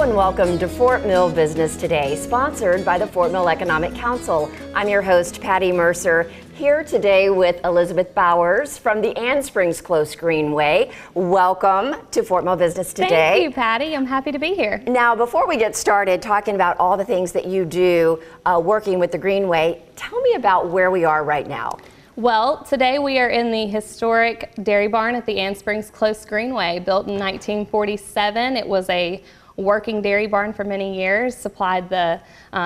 and welcome to Fort Mill Business Today, sponsored by the Fort Mill Economic Council. I'm your host, Patty Mercer, here today with Elizabeth Bowers from the Ann Springs Close Greenway. Welcome to Fort Mill Business Today. Thank you, Patty. I'm happy to be here. Now, before we get started talking about all the things that you do working with the Greenway, tell me about where we are right now. Well, today we are in the historic dairy barn at the Ann Springs Close Greenway, built in 1947. It was a working dairy barn for many years, supplied the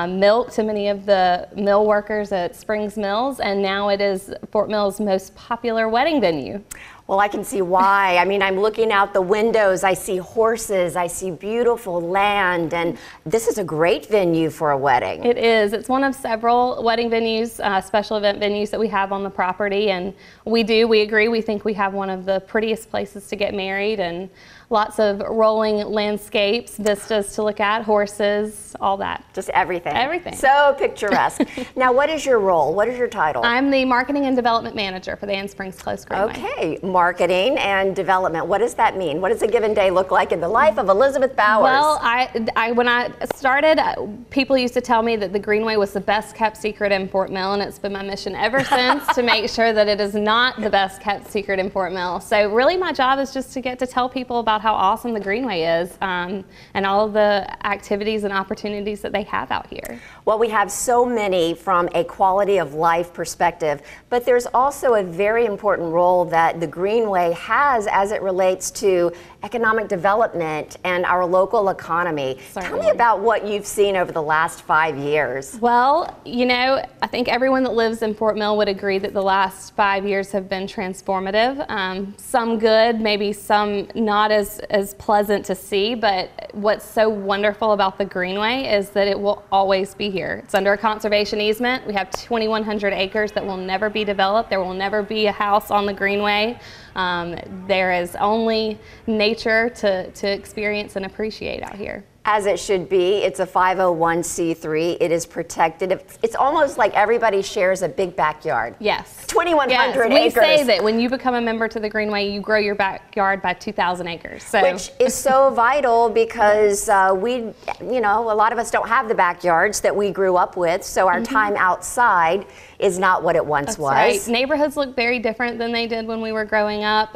milk to many of the mill workers at Springs Mills, and now it is Fort Mill's most popular wedding venue. Well, I can see why. I mean, I'm looking out the windows, I see horses, I see beautiful land, and this is a great venue for a wedding. It is. It's one of several wedding venues, special event venues that we have on the property, and we agree, we think we have one of the prettiest places to get married, and lots of rolling landscapes, vistas to look at, horses, all that. Just everything. Everything. So picturesque. Now, what is your role? What is your title? I'm the Marketing and Development Manager for the Ann Springs Close Greenway. Okay, marketing and development. What does that mean? What does a given day look like in the life of Elizabeth Bowers? Well, when I started, people used to tell me that the Greenway was the best kept secret in Fort Mill, and it's been my mission ever since to make sure that it is not the best kept secret in Fort Mill. So really my job is just to get to tell people about how awesome the Greenway is and all of the activities and opportunities that they have out here. Well, we have so many from a quality of life perspective, but there's also a very important role that the Greenway has as it relates to economic development and our local economy. Certainly. Tell me about what you've seen over the last 5 years. Well, you know, I think everyone that lives in Fort Mill would agree that the last 5 years have been transformative. Some good, maybe some not as pleasant to see, but what's so wonderful about the Greenway is that it will always be here. It's under a conservation easement. We have 2,100 acres that will never be developed. There will never be a house on the Greenway. There is only nature to experience and appreciate out here. As it should be. It's a 501c3. It is protected. It's almost like everybody shares a big backyard. Yes. 2,100 acres. We say that when you become a member to the Greenway, you grow your backyard by 2,000 acres. So. Which is so vital because a lot of us don't have the backyards that we grew up with, so our time outside is not what it once was. Right. Neighborhoods look very different than they did when we were growing up.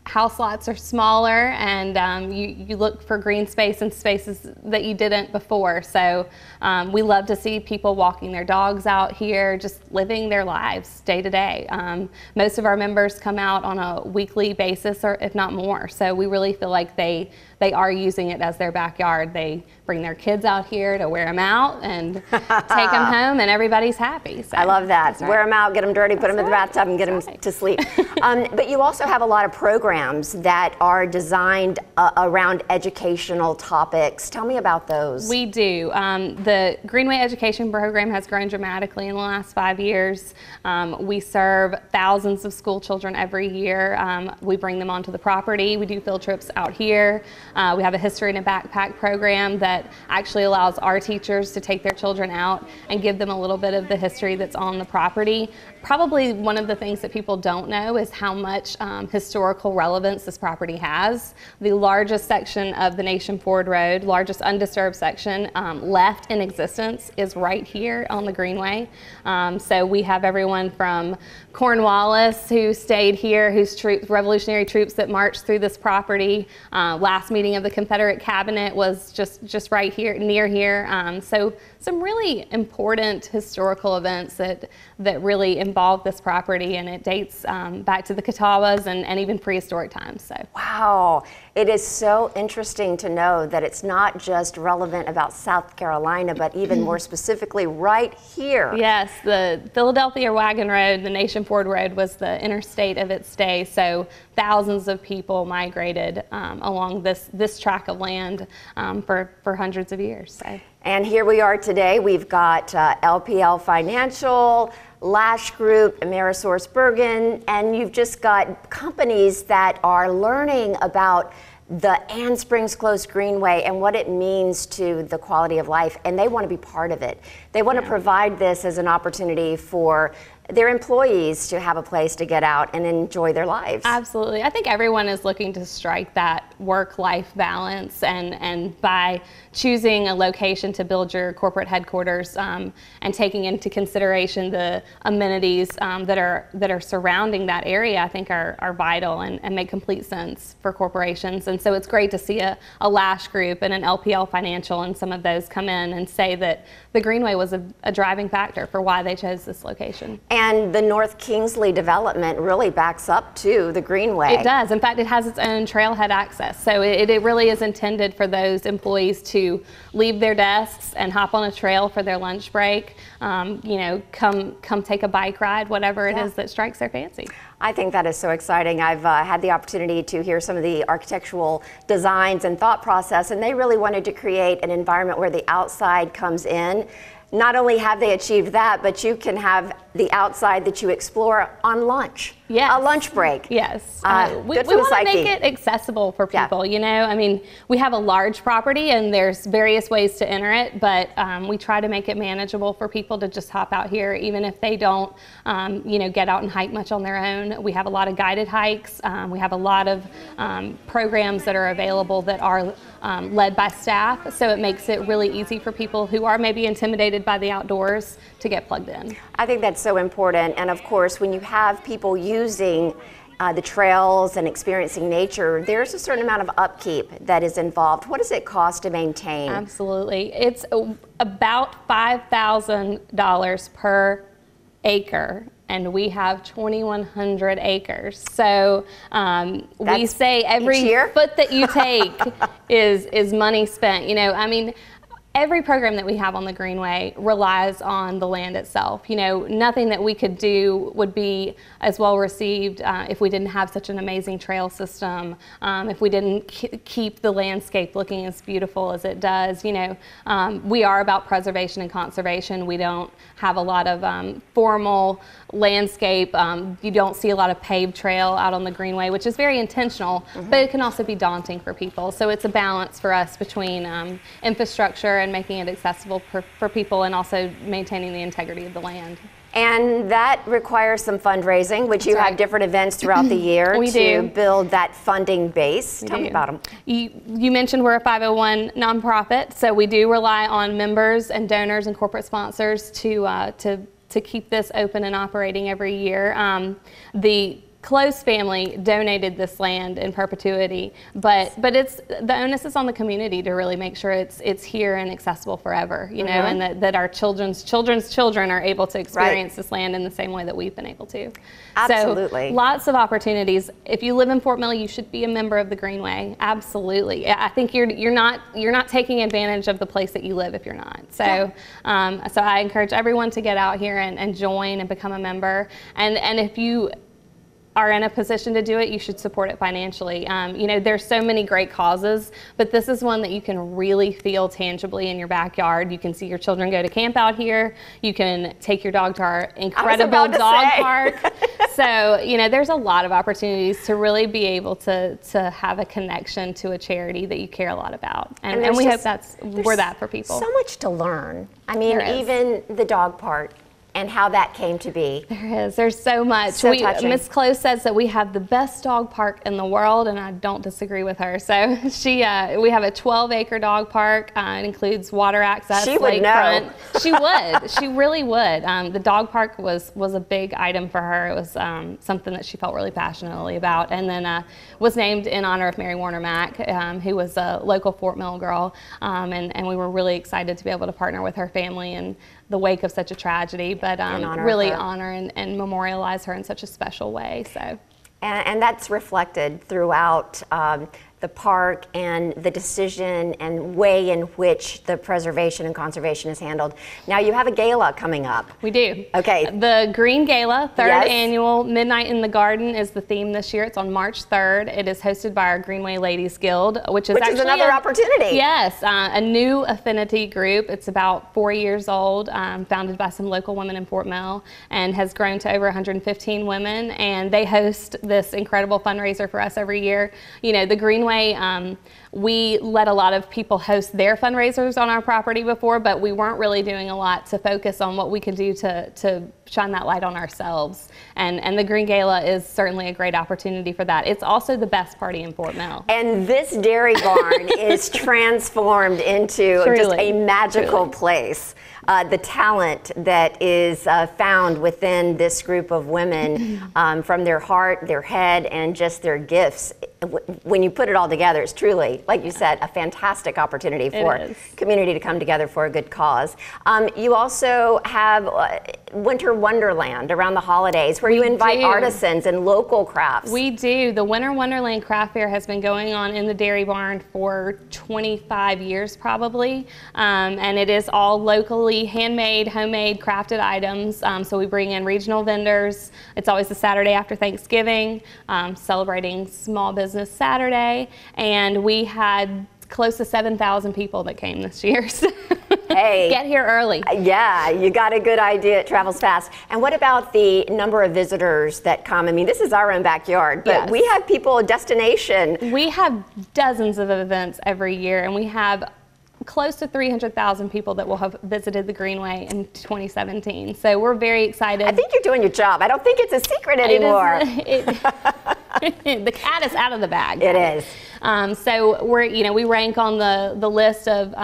House lots are smaller, and you look for green space in spaces that you didn't before. So we love to see people walking their dogs out here, just living their lives day to day. Most of our members come out on a weekly basis, or if not more. So we really feel like they are using it as their backyard. They bring their kids out here to wear them out and take them home, and everybody's happy. So, I love that. right. Wear them out, get them dirty, put them in the bathtub, and get them to sleep. But you also have a lot of programs that are designed around educational topics. Tell me about those. We do. The Greenway Education Program has grown dramatically in the last 5 years. We serve thousands of school children every year. We bring them onto the property. We do field trips out here. We have a history and a backpack program that actually allows our teachers to take their children out and give them a little bit of the history that's on the property. Probably one of the things that people don't know is how much historical relevance this property has. The largest section of the Nation Ford Road, largest undisturbed section left in existence, is right here on the Greenway. So we have everyone from Cornwallis who stayed here, whose revolutionary troops that marched through this property. Last meeting of the Confederate cabinet was just right here, near here. So some really important historical events that really involve this property, and it dates back to the Catawbas and even prehistoric times. So. Wow, it is so interesting to know that it's not just relevant about South Carolina, but even more specifically right here. Yes, the Philadelphia Wagon Road, the Nation Ford Road, was the interstate of its day. So thousands of people migrated along this tract of land for hundreds of years. So. And here we are today. We've got LPL Financial, Lash Group, Amerisource Bergen, and you've just got companies that are learning about the Ann Springs Close Greenway and what it means to the quality of life, and they want to be part of it. They want to provide this as an opportunity for their employees to have a place to get out and enjoy their lives. Absolutely. I think everyone is looking to strike that work-life balance, and by choosing a location to build your corporate headquarters and taking into consideration the amenities that are surrounding that area, I think are vital and make complete sense for corporations. And so it's great to see a Lash Group and an LPL Financial and some of those come in and say that the Greenway was a driving factor for why they chose this location. And the North Kingsley development really backs up to the Greenway. It does. In fact, it has its own trailhead access. So it really is intended for those employees to leave their desks and hop on a trail for their lunch break, come take a bike ride, whatever it is that strikes their fancy. I think that is so exciting. I've had the opportunity to hear some of the architectural designs and thought process, and they really wanted to create an environment where the outside comes in. Not only have they achieved that, but you can have the outside that you explore on lunch. Yes. A lunch break. Yes. We good for the want to psyche. make it accessible for people, I mean, we have a large property and there's various ways to enter it, but we try to make it manageable for people to just hop out here, even if they don't, get out and hike much on their own. We have a lot of guided hikes. We have a lot of programs that are available that are led by staff, so it makes it really easy for people who are maybe intimidated by the outdoors to get plugged in. I think that's so important, and of course when you have people using the trails and experiencing nature, there's a certain amount of upkeep that is involved. What does it cost to maintain? Absolutely. It's about $5,000 per acre, and we have 2,100 acres. So we say every foot that you take is money spent. I mean, every program that we have on the Greenway relies on the land itself. Nothing that we could do would be as well received if we didn't have such an amazing trail system, if we didn't keep the landscape looking as beautiful as it does. We are about preservation and conservation. We don't have a lot of formal landscape. You don't see a lot of paved trail out on the Greenway, which is very intentional, but it can also be daunting for people. So it's a balance for us between infrastructure and making it accessible for people, and also maintaining the integrity of the land. And that requires some fundraising, which you have different events throughout the year to build that funding base. Tell me about them. You mentioned we're a 501 nonprofit, so we do rely on members and donors and corporate sponsors to keep this open and operating every year. The Close family donated this land in perpetuity, but it's the onus is on the community to really make sure it's here and accessible forever, and that our children's children are able to experience this land in the same way that we've been able to. Absolutely. So lots of opportunities. If you live in Fort Mill, you should be a member of the Greenway. Absolutely. I think you're not taking advantage of the place that you live if you're not. So so I encourage everyone to get out here and join and become a member. And if you are in a position to do it, you should support it financially. There's so many great causes, but this is one that you can really feel tangibly in your backyard. You can see your children go to camp out here. You can take your dog to our incredible dog park. So, there's a lot of opportunities to really be able to have a connection to a charity that you care a lot about. And we hope we're that for people. So much to learn. I mean, even the dog park and how that came to be. There's so much. So touching. Miss Close says that we have the best dog park in the world, and I don't disagree with her. So we have a 12-acre dog park. It includes water access, she would lakefront. know. She would. She really would. The dog park was a big item for her. It was something that she felt really passionately about, and then was named in honor of Mary Warner Mack, who was a local Fort Mill girl, and we were really excited to be able to partner with her family in the wake of such a tragedy, but really honor and memorialize her in such a special way. So, and that's reflected throughout the park and the decision and way in which the preservation and conservation is handled. Now you have a gala coming up. We do. Okay. The Green Gala, third annual Midnight in the Garden is the theme this year. It's on March 3rd. It is hosted by our Greenway Ladies Guild, which is actually another opportunity. Yes, a new affinity group. It's about 4 years old, founded by some local women in Fort Mill, and has grown to over 115 women, and they host this incredible fundraiser for us every year. The Greenway we let a lot of people host their fundraisers on our property before, but we weren't really doing a lot to focus on what we could do to shine that light on ourselves. And the Green Gala is certainly a great opportunity for that. It's also the best party in Fort Mill. And this dairy barn is transformed into just a magical place. The talent that is found within this group of women, from their heart, their head, and just their gifts. When you put it all together, it's truly, like you said, a fantastic opportunity for community to come together for a good cause. You also have Winter Wonderland around the holidays, where you invite artisans and local crafts. We do. The Winter Wonderland Craft Fair has been going on in the dairy barn for 25 years probably, and it is all locally handmade, homemade, crafted items. So we bring in regional vendors. It's always the Saturday after Thanksgiving, celebrating Small Business Saturday, and we had close to 7,000 people that came this year. So hey, get here early. Yeah, you got a good idea. It travels fast. And what about the number of visitors that come? I mean, this is our own backyard, but we have people, a destination. We have dozens of events every year, and we have close to 300,000 people that will have visited the Greenway in 2017. So we're very excited. I think you're doing your job. I don't think it's a secret anymore. The cat is out of the bag. It is. So we rank on the list of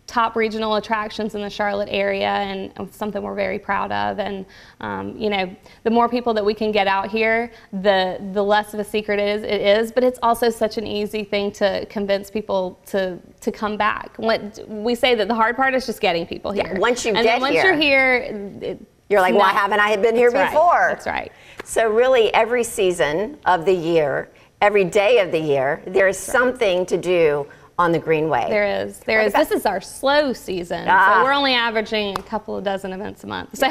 top regional attractions in the Charlotte area, and something we're very proud of. And the more people that we can get out here, the less of a secret it is. But it's also such an easy thing to convince people to come back. We say that the hard part is just getting people here. Yeah, once you're here, you're like, why haven't I been here before? That's right. So really, every season of the year, every day of the year, there's something to do on the Greenway. There is. This is our slow season, so we're only averaging a couple of dozen events a month. So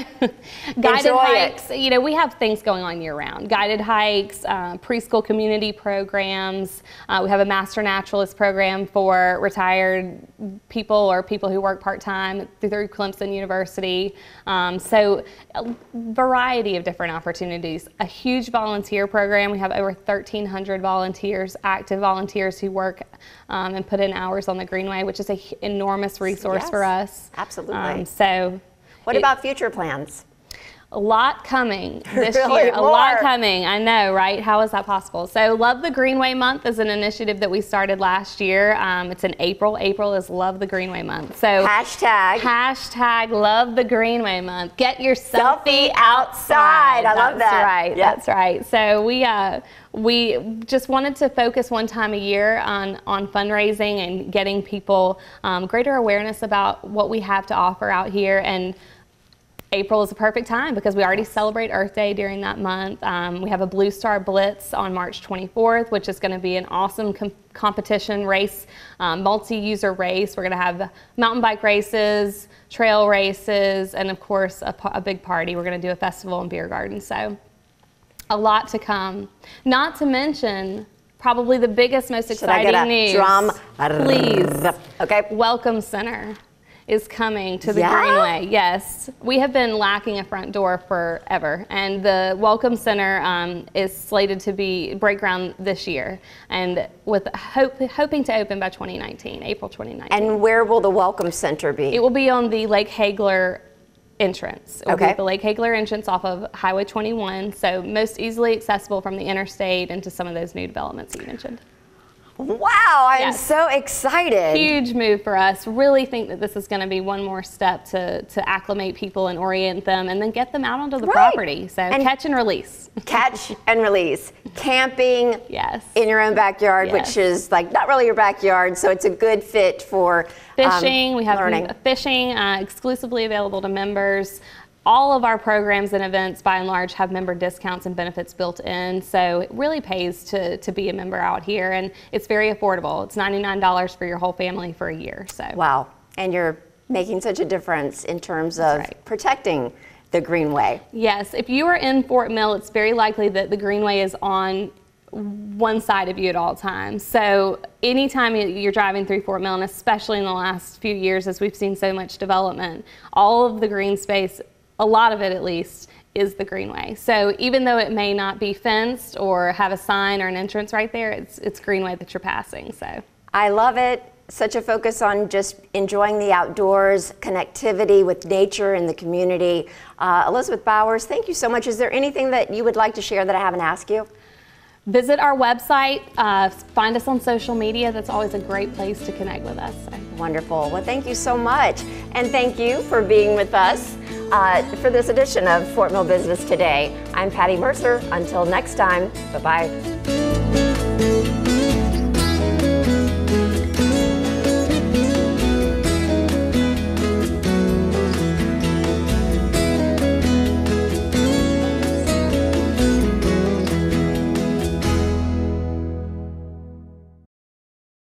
guided hikes, we have things going on year round. Guided hikes, preschool community programs. We have a Master Naturalist program for retired people or people who work part-time through Clemson University. So a variety of different opportunities. A huge volunteer program. We have over 1,300 volunteers, active volunteers who work and put in hours on the Greenway, which is an enormous resource for us. Absolutely. So, what about future plans? A lot coming this year. A lot coming. I know, right? How is that possible? So Love the Greenway Month is an initiative that we started last year. It's in April. April is Love the Greenway Month. So hashtag Love the Greenway Month. Get your selfie outside. I love that. That's right. Yep. That's right. So we just wanted to focus one time a year on fundraising and getting people greater awareness about what we have to offer out here. And April is a perfect time because we already celebrate Earth Day during that month. We have a Blue Star Blitz on March 24th, which is going to be an awesome competition race, multi-user race. We're going to have mountain bike races, trail races, and of course a big party. We're going to do a festival and beer garden. So a lot to come. Not to mention probably the biggest, most exciting news. Drum? Please. Okay. Welcome Center is coming to the Greenway. Yes, we have been lacking a front door forever, and the Welcome Center is slated to break ground this year, and with hoping to open by 2019, April 2019. And where will the Welcome Center be? It will be on the Lake Hagler entrance. It will be the Lake Hagler entrance off of Highway 21, so most easily accessible from the interstate into some of those new developments you mentioned. Wow, I am so excited. Huge move for us. Really think that this is going to be one more step to acclimate people and orient them and then get them out onto the property. So catch and release. Catch and release. Camping in your own backyard, which is like not really your backyard, so it's a good fit for fishing. We have learning. Fishing exclusively available to members. All of our programs and events, by and large, have member discounts and benefits built in, so it really pays to be a member out here, and it's very affordable. It's $99 for your whole family for a year. So wow, and you're making such a difference in terms of protecting the Greenway. Yes, if you are in Fort Mill, it's very likely that the Greenway is on one side of you at all times. So anytime you're driving through Fort Mill, and especially in the last few years as we've seen so much development, all of the green space, a lot of it at least, is the Greenway. So even though it may not be fenced or have a sign or an entrance right there, it's Greenway that you're passing. So I love it. Such a focus on just enjoying the outdoors, connectivity with nature and the community. Elizabeth Bowers, thank you so much. Is there anything that you would like to share that I haven't asked you? Visit our website, find us on social media. That's always a great place to connect with us. So. Wonderful. Well, thank you so much. And thank you for being with us for this edition of Fort Mill Business Today. I'm Patty Mercer. Until next time, bye-bye.